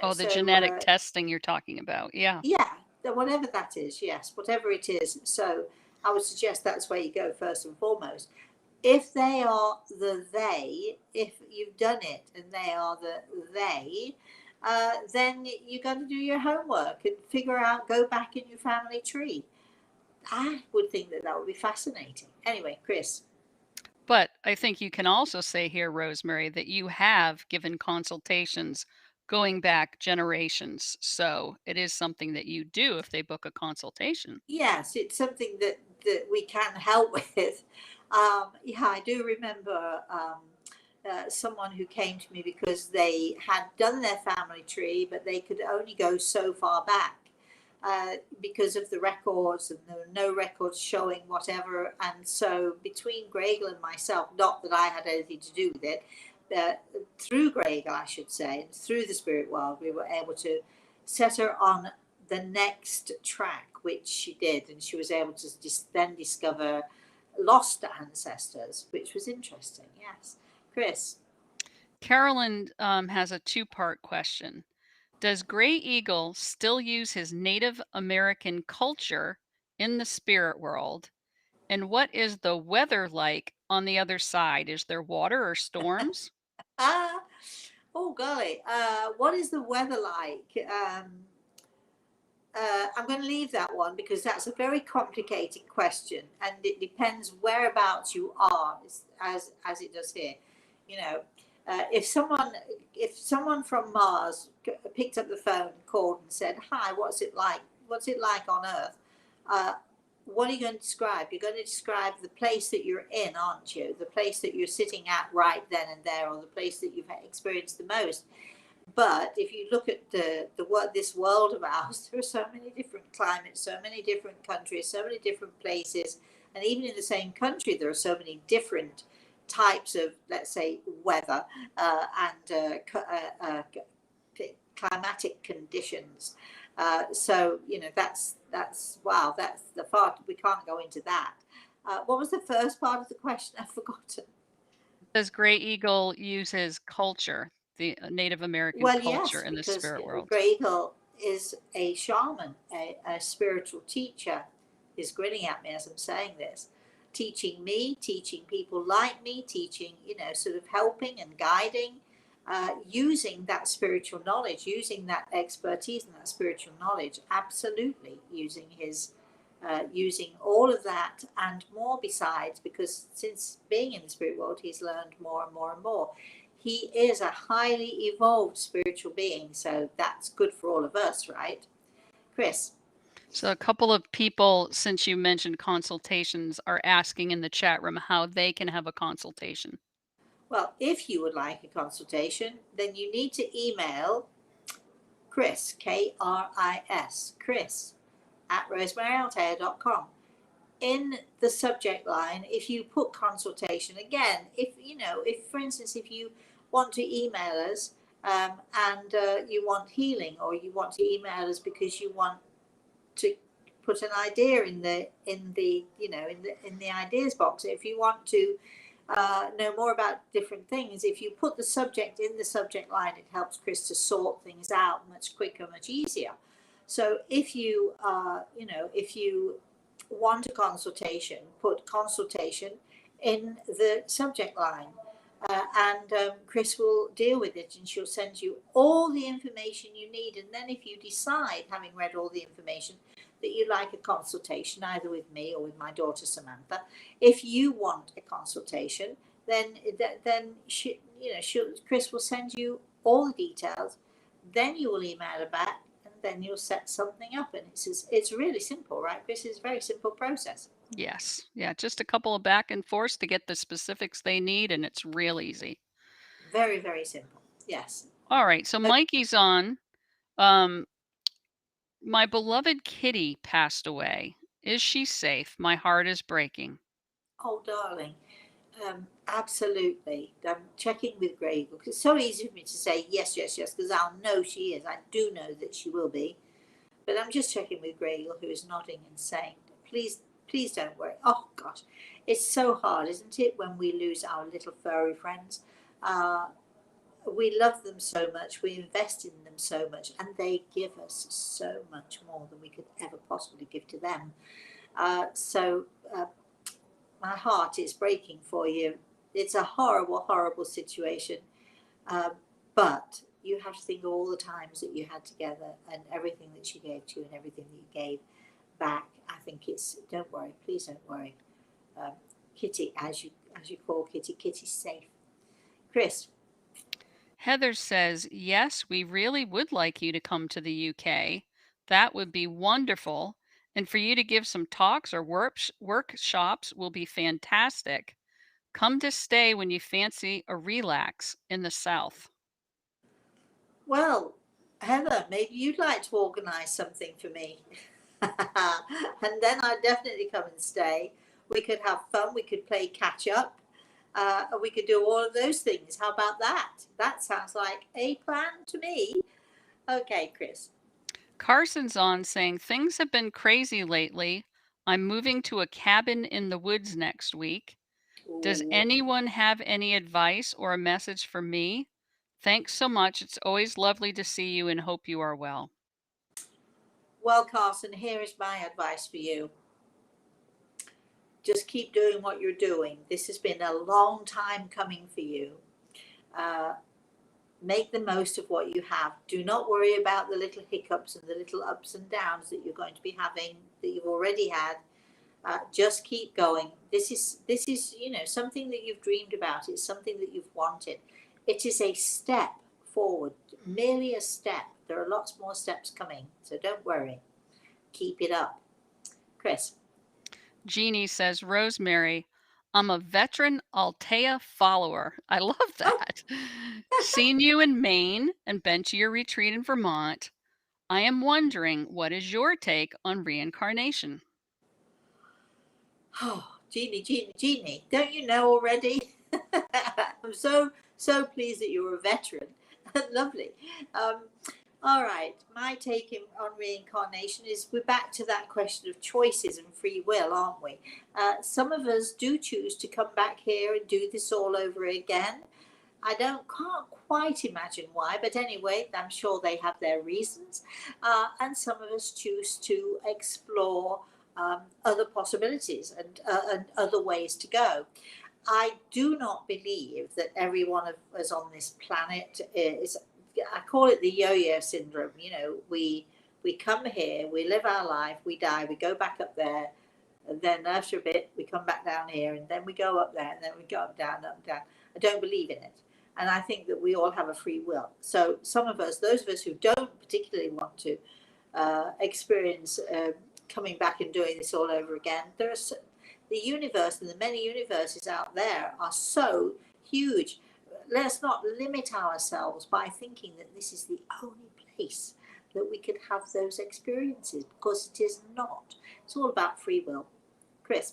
Oh, the genetic testing you're talking about. Yeah. yeah, whatever that is. Yes, whatever it is. So I would suggest that's where you go first and foremost. If they are if you've done it and they are the they, then you got to do your homework and figure out, go back in your family tree. I would think that would be fascinating. Anyway, Chris. But I think you can also say here, Rosemary, that you have given consultations going back generations. So it is something that you do if they book a consultation. Yes, it's something that we can help with. Yeah, I do remember someone who came to me because they had done their family tree, but they could only go so far back because of the records, and there were no records showing whatever. And so between Gregel and myself, not that I had anything to do with it, uh, through Gregel, I should say, and through the spirit world, we were able to set her on the next track, which she did, and she was able to then discover lost ancestors, which was interesting. Yes, Chris. Carolyn has a two-part question. Does Gray Eagle still use his Native American culture in the spirit world? And what is the weather like on the other side? Is there water or storms? Ah, Oh, golly. What is the weather like? I'm going to leave that one because that's a very complicated question, and it depends whereabouts you are, as it does here. You know, if someone from Mars picked up the phone, called, and said, "Hi, what's it like? What's it like on Earth?" What are you going to describe? You're going to describe the place that you're in, aren't you? The place that you're sitting at right then and there, or the place that you've experienced the most. But if you look at this world of ours, there are so many different climates, so many different countries, so many different places, and even in the same country, there are so many different types of, let's say, weather and climatic conditions. So that's wow, that's the part we can't go into that. What was the first part of the question? I've forgotten. Does Gray Eagle use his culture, the Native American Well, culture yes, in the because spirit world? Grey Eagle is a shaman, a spiritual teacher. He's grinning at me as I'm saying this, teaching me, teaching people like me, teaching, sort of helping and guiding, using that spiritual knowledge, using that expertise and that spiritual knowledge, absolutely using all of that and more besides, because since being in the spirit world, he's learned more and more and more. He is a highly evolved spiritual being, so that's good for all of us, right? Chris? So a couple of people, since you mentioned consultations, are asking in the chat room how they can have a consultation. Well, if you would like a consultation, then you need to email Chris, K-R-I-S, Chris, at rosemaryaltea.com. In the subject line, if you put consultation, again, if for instance, if you want to email us and you want healing, or you want to email us because you want to put an idea in the ideas box, if you want to know more about different things, if you put the subject in the subject line, it helps Chris to sort things out much quicker, much easier. So if if you want a consultation, put consultation in the subject line, and Chris will deal with it, and she'll send you all the information you need. And then if you decide, having read all the information, that you'd like a consultation either with me or with my daughter Samantha, if you want a consultation, then Chris will send you all the details. Then you will email her back, and then you'll set something up. And it's really simple, right, Chris? It's a very simple process. Yes. Yeah, just a couple of back and forths to get the specifics they need, and it's real easy. Very, very simple. Yes. All right, so Mikey's on. Um, my beloved kitty passed away. Is she safe? My heart is breaking. Oh, darling. Absolutely. I'm checking with Grey Eagle because it's so easy for me to say yes, yes, yes, because I'll know she is. I do know that she will be. But I'm just checking with Grey Eagle, who is nodding and saying, please, please don't worry. Oh, gosh. It's so hard, isn't it, when we lose our little furry friends? We love them so much, we invest in them so much, and they give us so much more than we could ever possibly give to them. So my heart is breaking for you. It's a horrible, horrible situation. Um, but you have to think of all the times that you had together and everything that she gave to you and everything that you gave back. I think don't worry, please don't worry. Um, Kitty, as you call Kitty, Kitty's safe. Chris? Heather says, yes, we really would like you to come to the UK. That would be wonderful. And for you to give some talks or workshops will be fantastic. Come to stay when you fancy a relax in the South. Well, Heather, maybe you'd like to organise something for me. And then I'd definitely come and stay. We could have fun, we could play catch up, we could do all of those things. How about that? That sounds like a plan to me. Okay, Chris. Carson's on saying, things have been crazy lately. I'm moving to a cabin in the woods next week. Does Ooh. anyone have any advice or a message for me? Thanks so much. It's always lovely to see you and hope you are well. Well, Carson, here is my advice for you. Just keep doing what you're doing. This has been a long time coming for you. Uh, make the most of what you have. Do not worry about the little hiccups and the little ups and downs that you're going to be having, that you've already had. Just keep going. This is something that you've dreamed about. It's something that you've wanted. It is a step forward, merely a step. There are lots more steps coming, so don't worry. Keep it up. Chris. Jeannie says, Rosemary, I'm a veteran Altea follower. I love that. Seen you in Maine and been to your retreat in Vermont. I am wondering, what is your take on reincarnation? Oh, Jeannie, don't you know already? I'm so pleased that you're a veteran. Lovely. All right, my take on reincarnation is we're back to that question of choices and free will, aren't we? Some of us do choose to come back here and do this all over again. I can't quite imagine why, but anyway, I'm sure they have their reasons. And some of us choose to explore other possibilities and other ways to go. I do not believe that every one of us on this planet is. I call it the yo-yo syndrome. We come here, we live our life, we die, we go back up there, and then after a bit we come back down here, and then we go up there, and then we go up, down, up, down. I don't believe in it, and I think that we all have a free will. So some of us, those of us who don't particularly want to experience coming back and doing this all over again, the universe and the many universes out there are so huge. Let's not limit ourselves by thinking that this is the only place that we could have those experiences, because it is not. It's all about free will. Chris.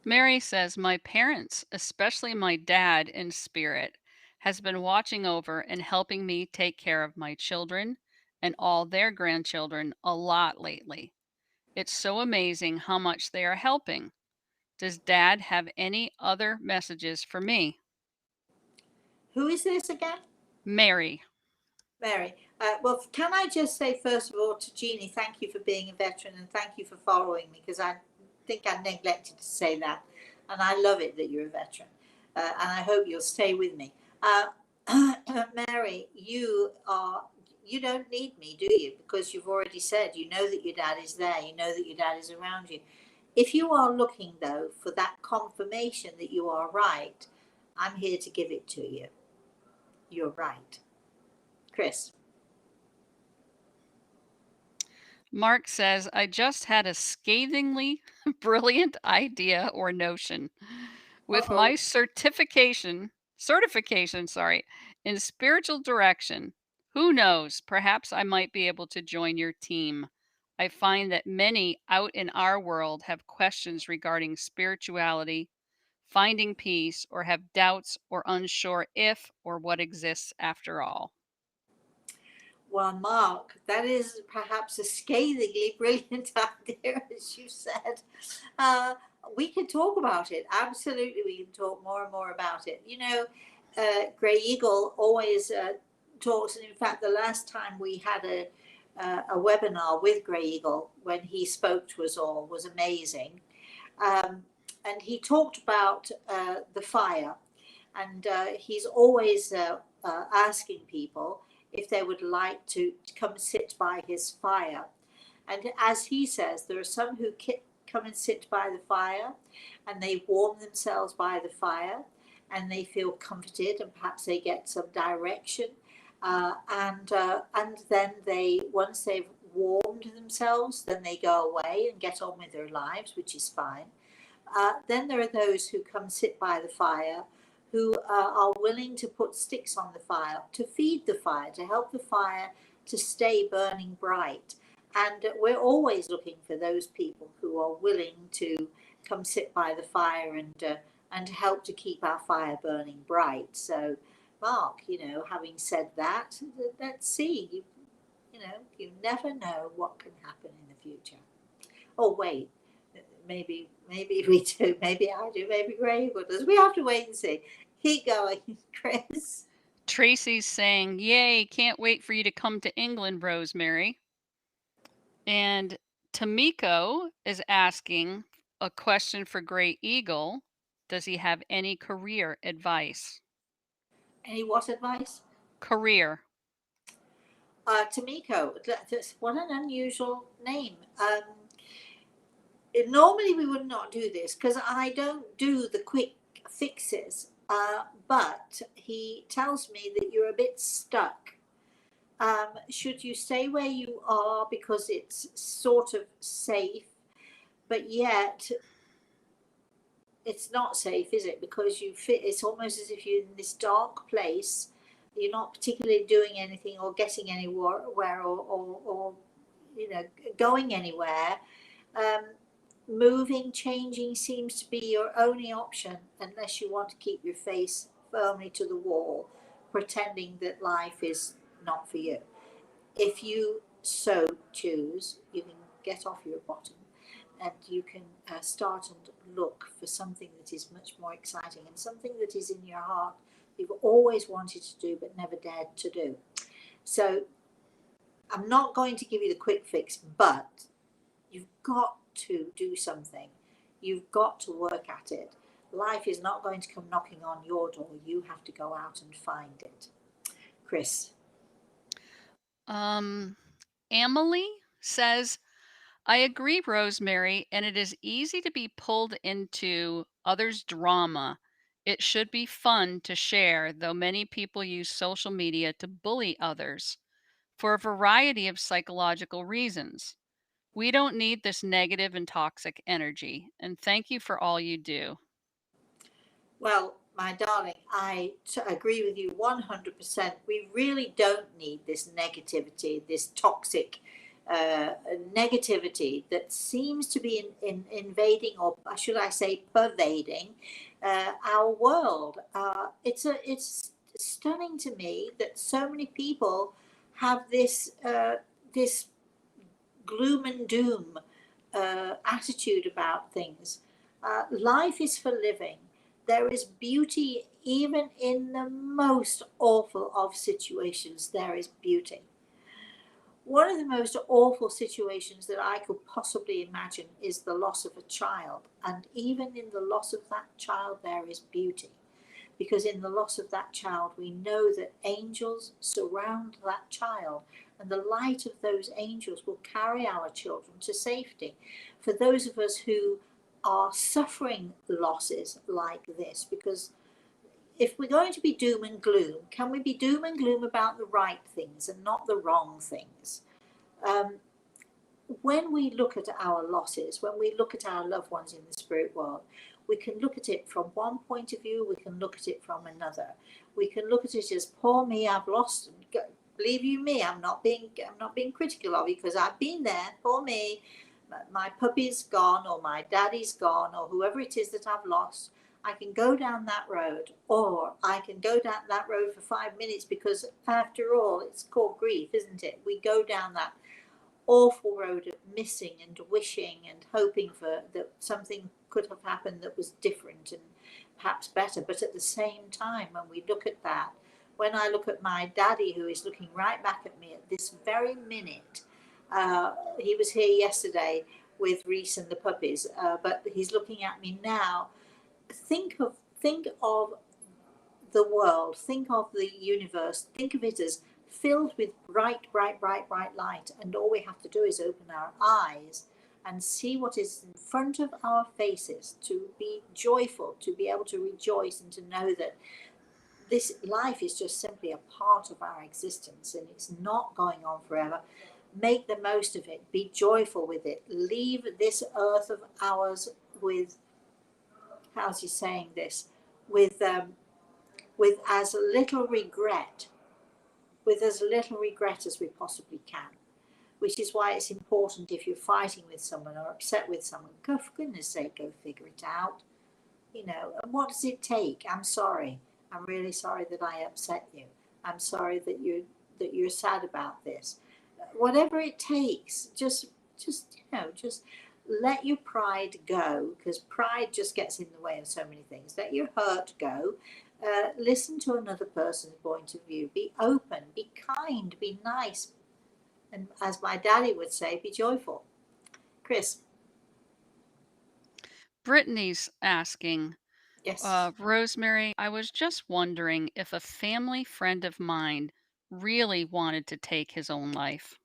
Mary says, my parents, especially my dad in spirit, has been watching over and helping me take care of my children and all their grandchildren a lot lately. It's so amazing how much they are helping. Does Dad have any other messages for me? Who is this again? Mary. Mary. Well, can I just say, first of all, to Jeannie, thank you for being a veteran and thank you for following me, because I think I neglected to say that. And I love it that you're a veteran. And I hope you'll stay with me. Mary, you don't need me, do you? Because you've already said you know that your dad is there. You know that your dad is around you. If you are looking, though, for that confirmation that you are right, I'm here to give it to you. You're right. Chris. Mark says, I just had a scathingly brilliant idea or notion. With my Uh-oh. certification, sorry, in spiritual direction, who knows, perhaps I might be able to join your team. I find that many out in our world have questions regarding spirituality, finding peace, or have doubts or unsure if or what exists after all. Well, Mark, that is perhaps a scathingly brilliant idea, as you said. Uh, we can talk about it. Absolutely, we can talk more and more about it. Grey Eagle always talks, and in fact, the last time we had a webinar with Grey Eagle, when he spoke to us all, was amazing. And he talked about the fire, and he's always asking people if they would like to come sit by his fire. And as he says, there are some who come and sit by the fire and they warm themselves by the fire and they feel comforted, and perhaps they get some direction. And then once they've warmed themselves, then they go away and get on with their lives, which is fine. Then there are those who come sit by the fire, who are willing to put sticks on the fire, to feed the fire, to help the fire to stay burning bright. And we're always looking for those people who are willing to come sit by the fire and help to keep our fire burning bright. So, Mark, having said that, let's see. You never know what can happen in the future. Oh, wait. Maybe we do. Maybe I do. Maybe Ray does. We have to wait and see. Keep going, Chris. Tracy's saying, yay, can't wait for you to come to England, Rosemary. And Tamiko is asking a question for Grey Eagle. Does he have any career advice? Any what advice? Career. Tamiko, what an unusual name. Normally we would not do this because I don't do the quick fixes, but he tells me that you're a bit stuck. Should you stay where you are because it's sort of safe, but yet it's not safe, is it? Because you fit, it's almost as if you're in this dark place. You're not particularly doing anything or getting anywhere or you know, going anywhere. Um, Moving, changing seems to be your only option unless you want to keep your face firmly to the wall, pretending that life is not for you. If you so choose, you can get off your bottom and you can start and look for something that is much more exciting and something that is in your heart you've always wanted to do but never dared to do. So I'm not going to give you the quick fix, but you've got to do something. You've got to work at it. Life is not going to come knocking on your door. You have to go out and find it. Chris. Emily says, I agree, Rosemary, and it is easy to be pulled into others' drama. It should be fun to share, though many people use social media to bully others for a variety of psychological reasons. We don't need this negative and toxic energy, and thank you for all you do. Well, my darling, agree with you 100%. We really don't need this negativity, this toxic negativity that seems to be invading, or should I say, pervading our world. It's stunning to me that so many people have this gloom and doom attitude about things. Life is for living. There is beauty even in the most awful of situations. There is beauty. One of the most awful situations that I could possibly imagine is the loss of a child. And even in the loss of that child, there is beauty. Because in the loss of that child, we know that angels surround that child, and the light of those angels will carry our children to safety. For those of us who are suffering losses like this, because if we're going to be doom and gloom, can we be doom and gloom about the right things and not the wrong things? Um, when we look at our losses, when we look at our loved ones in the spirit world, we can look at it from one point of view, we can look at it from another. We can look at it as, poor me, I've lost. Believe you me, I'm not being critical of you because I've been there. Poor me, my puppy's gone, or my daddy's gone, or whoever it is that I've lost. I can go down that road, or I can go down that road for 5 minutes because, after all, it's called grief, isn't it? We go down that awful road of missing and wishing and hoping for that something could have happened that was different and perhaps better. But at the same time, when we look at that, when I look at my daddy, who is looking right back at me at this very minute, he was here yesterday with Reese and the puppies, but he's looking at me now. Think of the world, think of the universe, think of it as filled with bright, bright, bright, bright light. And all we have to do is open our eyes and see what is in front of our faces, to be joyful, to be able to rejoice, and to know that this life is just simply a part of our existence and it's not going on forever. Make the most of it, be joyful with it, leave this earth of ours with, how's he saying this, with as little regret, as we possibly can. Which is why it's important, if you're fighting with someone or upset with someone, go, for goodness sake, go figure it out. You know, and what does it take? I'm sorry. I'm really sorry that I upset you. I'm sorry that you're sad about this. Whatever it takes, just let your pride go, because pride just gets in the way of so many things. Let your hurt go. Listen to another person's point of view. Be open, be kind, be nice, and as my daddy would say, be joyful. Chris. Brittany's asking, Yes. Rosemary, I was just wondering if a family friend of mine really wanted to take his own life.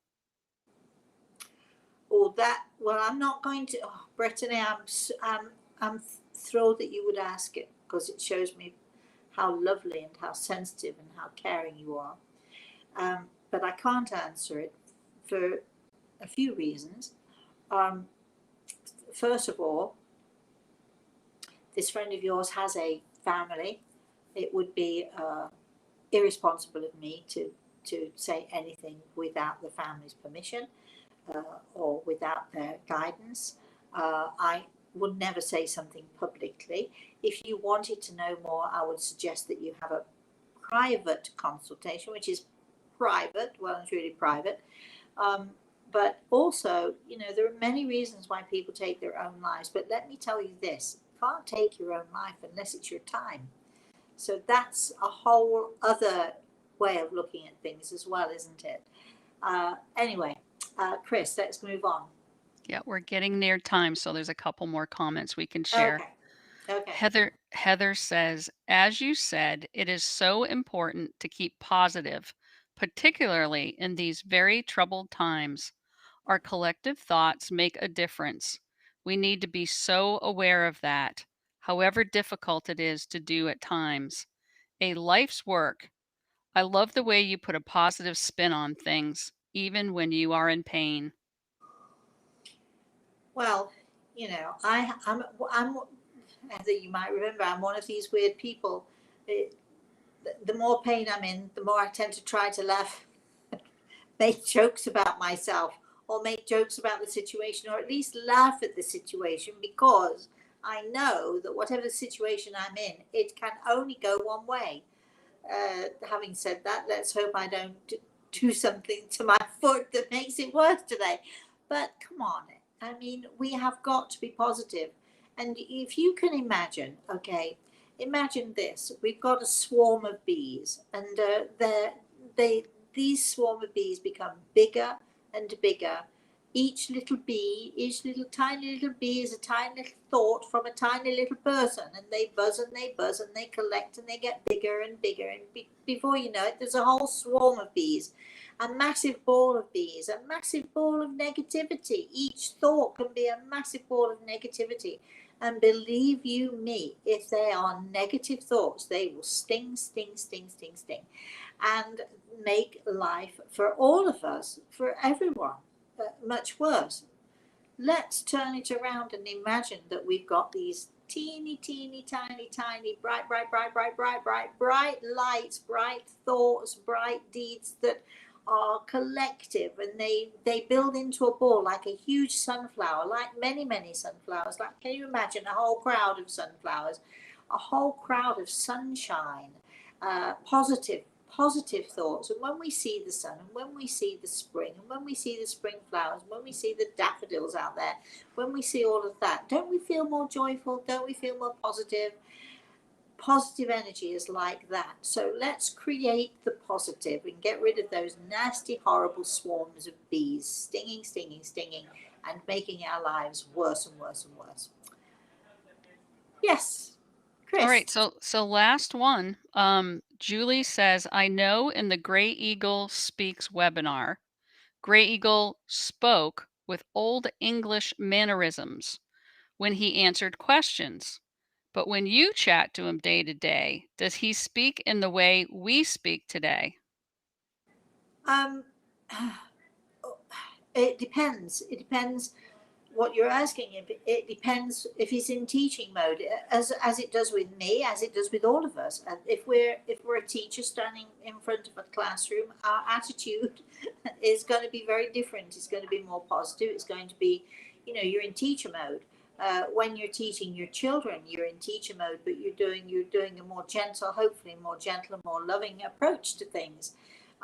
Or that, well, I'm not going to, oh, Brittany, I'm thrilled that you would ask it because it shows me how lovely and how sensitive and how caring you are. But I can't answer it for a few reasons. Um, First of all, this friend of yours has a family. It would be irresponsible of me to say anything without the family's permission or without their guidance. I would never say something publicly. If you wanted to know more, I would suggest that you have a private consultation, which is private, well and truly private. Um, but also, you know, there are many reasons why people take their own lives. But let me tell you this, you can't take your own life unless it's your time. So that's a whole other way of looking at things as well, isn't it? Anyway, Chris, let's move on. Yeah, we're getting near time, so there's a couple more comments we can share. Okay, okay. Heather says, as you said, it is so important to keep positive, particularly in these very troubled times. Our collective thoughts make a difference. We need to be so aware of that, however difficult it is to do at times. A life's work. I love the way you put a positive spin on things, even when you are in pain. Well, you know, I'm, as you might remember, I'm one of these weird people. It, the more pain I'm in, the more I tend to try to laugh, make jokes about myself, or make jokes about the situation, or at least laugh at the situation because I know that whatever the situation I'm in, it can only go one way. Having said that, let's hope I don't do something to my foot that makes it worse today. But come on, I mean, we have got to be positive. And if you can imagine, okay, imagine this: we've got a swarm of bees, and they these swarm of bees become bigger and bigger. Each little bee, each little tiny little bee is a tiny little thought from a tiny little person, and they buzz and they buzz and they collect and they get bigger and bigger. And before you know it, there's a whole swarm of bees, a massive ball of bees, a massive ball of negativity. Each thought can be a massive ball of negativity. And believe you me, if they are negative thoughts, they will sting, sting, sting, sting, sting, and make life for all of us, for everyone, much worse. Let's turn it around and imagine that we've got these teeny, teeny, tiny, tiny, bright, bright, bright, bright, bright, bright, bright lights, bright thoughts, bright deeds that are collective, and they build into a ball like a huge sunflower, like many, many sunflowers. Like, can you imagine a whole crowd of sunflowers, a whole crowd of sunshine, positive thoughts. And when we see the sun, and when we see the spring, and when we see the spring flowers, when we see the daffodils out there, when we see all of that, don't we feel more joyful? Don't we feel more positive? Positive energy is like that. So let's create the positive and get rid of those nasty, horrible swarms of bees stinging, stinging, stinging, and making our lives worse and worse and worse. Yes, All Chris. right, so last one. Julie says, I know in the Gray Eagle Speaks webinar, Gray Eagle spoke with Old English mannerisms when he answered questions. But when you chat to him day to day, does he speak in the way we speak today? Um, it depends. It depends what you're asking. It depends if he's in teaching mode, as it does with me, as it does with all of us. And if we're a teacher standing in front of a classroom, our attitude is going to be very different. It's going to be more positive. It's going to be, you know, you're in teacher mode. When you're teaching your children, you're in teacher mode, but you're doing a more gentle, hopefully more gentle, more loving approach to things.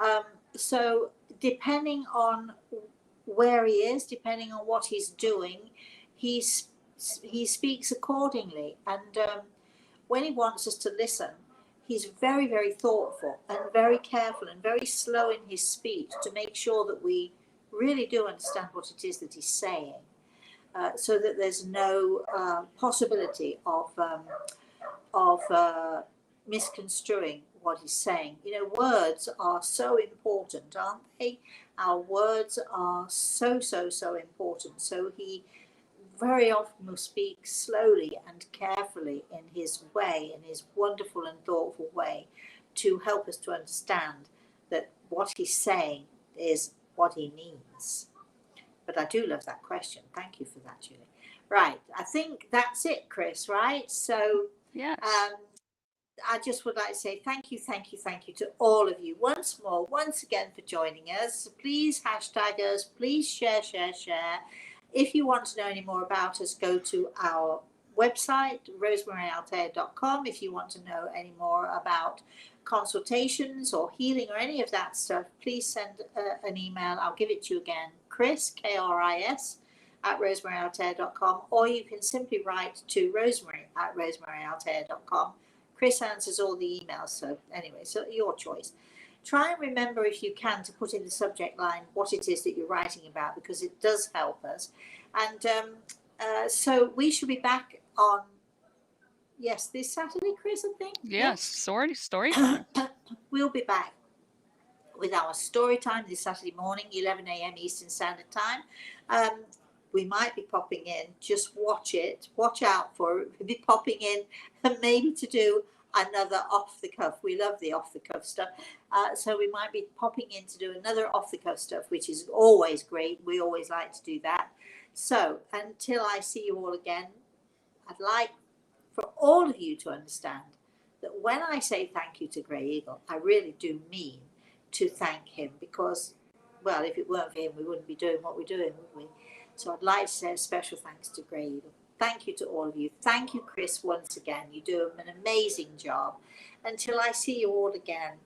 Um, so depending on where he is, depending on what he's doing, he's he speaks accordingly. And when he wants us to listen, he's very, very thoughtful and very careful and very slow in his speech to make sure that we really do understand what it is that he's saying, so that there's no possibility of misconstruing what he's saying. You know, words are so important, aren't they? Our words are so, so, so important. So he very often will speak slowly and carefully in his way, in his wonderful and thoughtful way, to help us to understand that what he's saying is what he means. But I do love that question. Thank you for that, Julie. Right, I think that's it, Chris, right? So Yes. I just would like to say thank you, thank you, thank you to all of you once more, once again for joining us. Please hashtag us, please share, share, share. If you want to know any more about us, go to our website, rosemaryaltea.com. If you want to know any more about consultations or healing or any of that stuff, please send an email. I'll give it to you again, Chris, K-R-I-S, at rosemaryaltea.com, or you can simply write to rosemary@rosemaryaltea.com. Chris answers all the emails, so anyway, so your choice. Try and remember, if you can, to put in the subject line what it is that you're writing about, because it does help us. And so we should be back on, yes, this Saturday, Chris, I think. Yes, story time. We'll be back with our story time this Saturday morning, 11 a.m. Eastern Standard Time. We might be popping in, just watch out for it. We'll be popping in and maybe to do another off the cuff. We love the off the cuff stuff. So we might be popping in to do another off the cuff stuff, which is always great. We always like to do that. So until I see you all again, I'd like for all of you to understand that when I say thank you to Grey Eagle, I really do mean to thank him, because, well, if it weren't for him, we wouldn't be doing what we're doing, would we? So I'd like to say a special thanks to Grey Eagle. Thank you to all of you. Thank you, Chris, once again. You do an amazing job. Until I see you all again,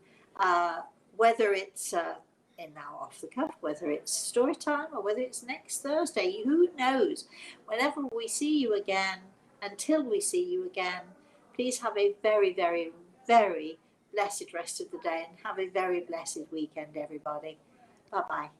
whether it's in Now Off the Cuff, whether it's story time, or whether it's next Thursday, who knows? Whenever we see you again, until we see you again, please have a very, very, very blessed rest of the day, and have a very blessed weekend, everybody. Bye-bye.